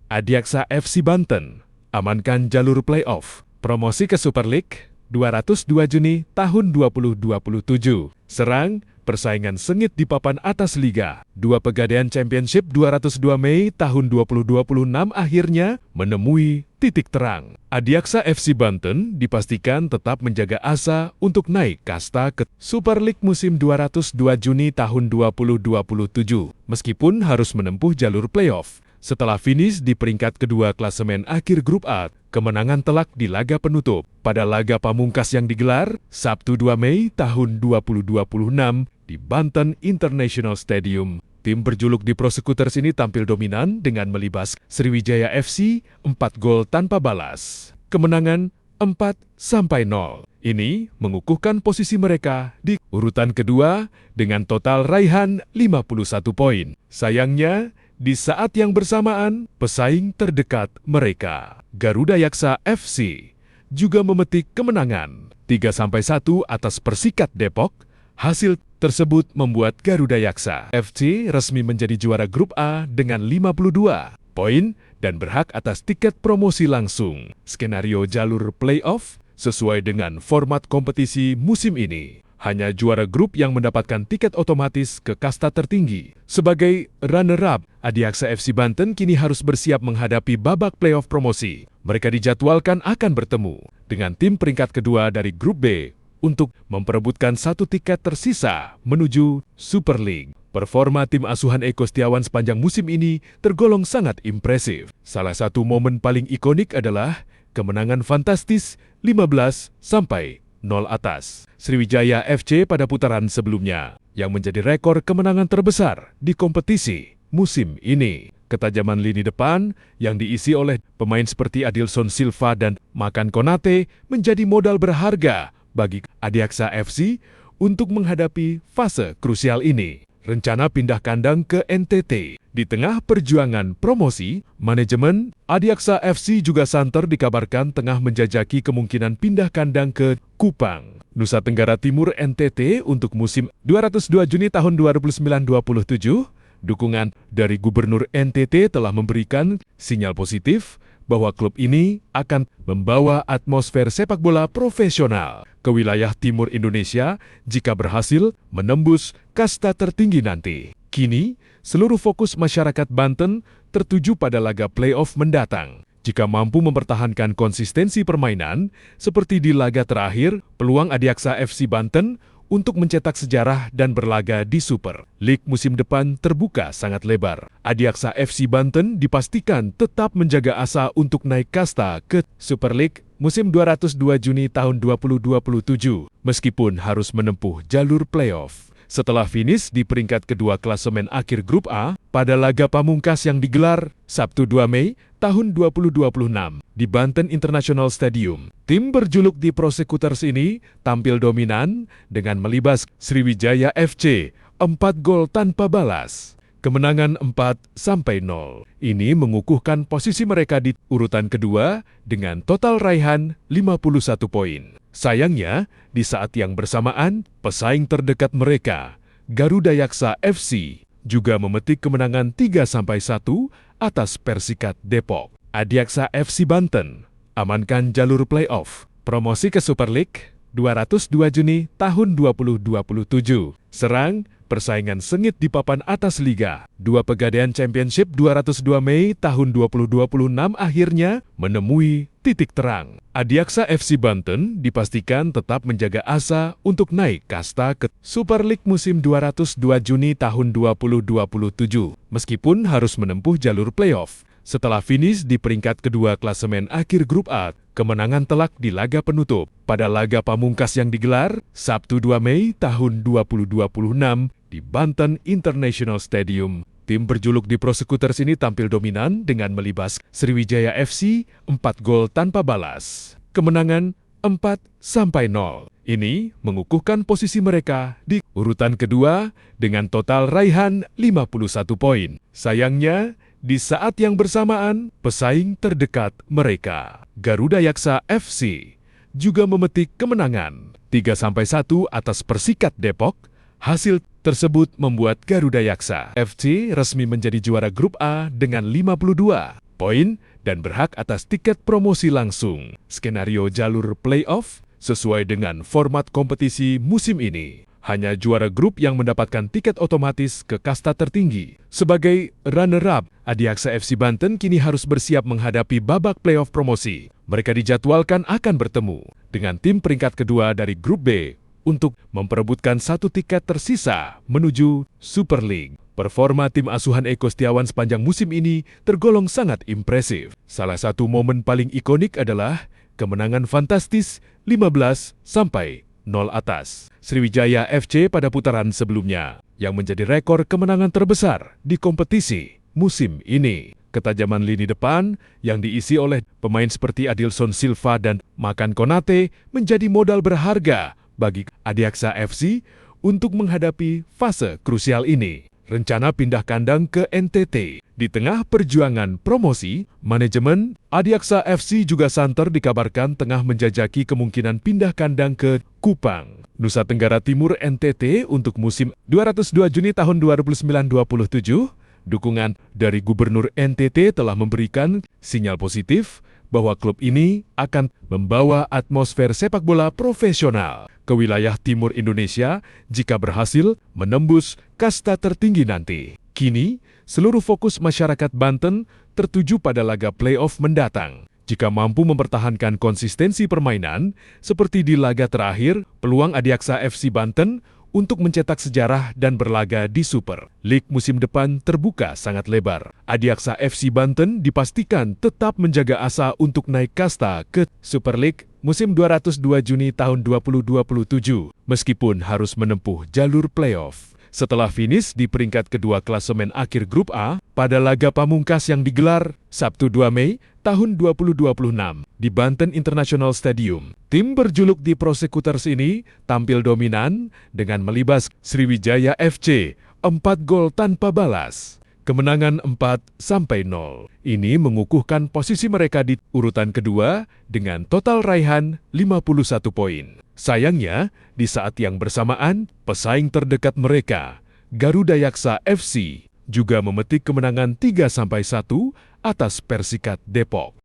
Adiaksa FC Banten amankan jalur playoff. Promosi ke Super League 202 Juni tahun 2027. Serang, persaingan sengit di papan atas Liga. Dua Pegadaian Championship 202 Mei tahun 2026 akhirnya menemui titik terang. Adiaksa FC Banten dipastikan tetap menjaga asa untuk naik kasta ke Super League musim 202 Juni tahun 2027, meskipun harus menempuh jalur playoff. Setelah finish di peringkat kedua klasemen akhir grup A, kemenangan telak di laga penutup. Pada laga pamungkas yang digelar Sabtu 2 Mei tahun 2026 di Banten International Stadium, tim berjuluk The Prosecutors ini tampil dominan dengan melibas Sriwijaya FC 4 gol tanpa balas. Kemenangan 4-0. Ini mengukuhkan posisi mereka di urutan kedua dengan total raihan 51 poin. Sayangnya, di saat yang bersamaan, pesaing terdekat mereka, Garuda Yaksa FC, juga memetik kemenangan 3-1 atas Persikat Depok. Hasil tersebut membuat Garuda Yaksa FC resmi menjadi juara grup A dengan 52 poin dan berhak atas tiket promosi langsung. Skenario jalur playoff sesuai dengan format kompetisi musim ini. Hanya juara grup yang mendapatkan tiket otomatis ke kasta tertinggi. Sebagai runner-up, Adiaksa FC Banten kini harus bersiap menghadapi babak playoff promosi. Mereka dijadwalkan akan bertemu dengan tim peringkat kedua dari grup B untuk memperebutkan satu tiket tersisa menuju Super League. Performa tim asuhan Eko Setiawan sepanjang musim ini tergolong sangat impresif. Salah satu momen paling ikonik adalah kemenangan fantastis 15-0 atas Sriwijaya FC pada putaran sebelumnya, yang menjadi rekor kemenangan terbesar di kompetisi musim ini. Ketajaman lini depan yang diisi oleh pemain seperti Adilson Silva dan Makan Konate menjadi modal berharga bagi Adiaksa FC untuk menghadapi fase krusial ini. Rencana pindah kandang ke NTT. Di tengah perjuangan promosi, manajemen Adiaksa FC juga santer dikabarkan tengah menjajaki kemungkinan pindah kandang ke Kupang, Nusa Tenggara Timur NTT untuk musim 202 Juni tahun 2027. Dukungan dari Gubernur NTT telah memberikan sinyal positif bahwa klub ini akan membawa atmosfer sepak bola profesional ke wilayah timur Indonesia jika berhasil menembus kasta tertinggi nanti. Kini, seluruh fokus masyarakat Banten tertuju pada laga playoff mendatang. Jika mampu mempertahankan konsistensi permainan, seperti di laga terakhir, peluang Adiaksa FC Banten untuk mencetak sejarah dan berlaga di Super League musim depan terbuka sangat lebar. Adiaksa FC Banten dipastikan tetap menjaga asa untuk naik kasta ke Super League musim 202 Juni tahun 2027, meskipun harus menempuh jalur playoff. Setelah finish di peringkat kedua klasemen akhir grup A pada laga pamungkas yang digelar Sabtu 2 Mei tahun 2026 di Banten International Stadium, tim berjuluk The Prosecutors ini tampil dominan dengan melibas Sriwijaya FC 4 gol tanpa balas. Kemenangan 4-0 ini mengukuhkan posisi mereka di urutan kedua dengan total raihan 51 poin. Sayangnya, di saat yang bersamaan, pesaing terdekat mereka, Garuda Yaksa FC, juga memetik kemenangan 3-1 atas Persikat Depok. Adiaksa FC Banten amankan jalur playoff. Promosi ke Super League 202 Juni tahun 2027. Serang, persaingan sengit di papan atas Liga. Dua Pegadaian Championship 202 Mei tahun 2026 akhirnya menemui titik terang. Adiaksa FC Banten dipastikan tetap menjaga asa untuk naik kasta ke Super League musim 202 Juni tahun 2027, meskipun harus menempuh jalur playoff. Setelah finish di peringkat kedua klasemen akhir grup A, kemenangan telak di laga penutup. Pada laga pamungkas yang digelar Sabtu 2 Mei tahun 2026 di Banten International Stadium, tim berjuluk The Prosecutors ini tampil dominan dengan melibas Sriwijaya FC 4 gol tanpa balas. Kemenangan 4-0. Ini mengukuhkan posisi mereka di urutan kedua dengan total raihan 51 poin. Sayangnya, di saat yang bersamaan, pesaing terdekat mereka, Garuda Yaksa FC, juga memetik kemenangan 3-1 atas Persikat Depok. Hasil tersebut membuat Garuda Yaksa FC resmi menjadi juara grup A dengan 52 poin dan berhak atas tiket promosi langsung. Skenario jalur playoff sesuai dengan format kompetisi musim ini. Hanya juara grup yang mendapatkan tiket otomatis ke kasta tertinggi. Sebagai runner-up, Adiaksa FC Banten kini harus bersiap menghadapi babak playoff promosi. Mereka dijadwalkan akan bertemu dengan tim peringkat kedua dari grup B untuk memperebutkan satu tiket tersisa menuju Super League. Performa tim asuhan Eko Setiawan sepanjang musim ini tergolong sangat impresif. Salah satu momen paling ikonik adalah kemenangan fantastis 15-0 atas Sriwijaya FC pada putaran sebelumnya, yang menjadi rekor kemenangan terbesar di kompetisi musim ini. Ketajaman lini depan yang diisi oleh pemain seperti Adilson Silva dan Makan Konate menjadi modal berharga bagi Adiaksa FC untuk menghadapi fase krusial ini. Rencana pindah kandang ke NTT. Di tengah perjuangan promosi, manajemen Adiaksa FC juga santer dikabarkan tengah menjajaki kemungkinan pindah kandang ke Kupang, Nusa Tenggara Timur NTT untuk musim 202 Juni tahun 2009-27. Dukungan dari Gubernur NTT telah memberikan sinyal positif bahwa klub ini akan membawa atmosfer sepak bola profesional ke wilayah timur Indonesia jika berhasil menembus kasta tertinggi nanti. Kini, seluruh fokus masyarakat Banten tertuju pada laga playoff mendatang. Jika mampu mempertahankan konsistensi permainan, seperti di laga terakhir, peluang Adiaksa FC Banten untuk mencetak sejarah dan berlaga di Super League musim depan terbuka sangat lebar. Adiaksa FC Banten dipastikan tetap menjaga asa untuk naik kasta ke Super League musim 202 Juni tahun 2027, meskipun harus menempuh jalur playoff. Setelah finish di peringkat kedua klasemen akhir Grup A pada laga pamungkas yang digelar Sabtu 2 Mei tahun 2026 di Banten International Stadium. Tim berjuluk The Prosecutors ini tampil dominan dengan melibas Sriwijaya FC 4 gol tanpa balas. Kemenangan 4-0 ini mengukuhkan posisi mereka di urutan kedua dengan total raihan 51 poin. Sayangnya, di saat yang bersamaan, pesaing terdekat mereka, Garuda Yaksa FC, juga memetik kemenangan 3-1 atas Persikat Depok.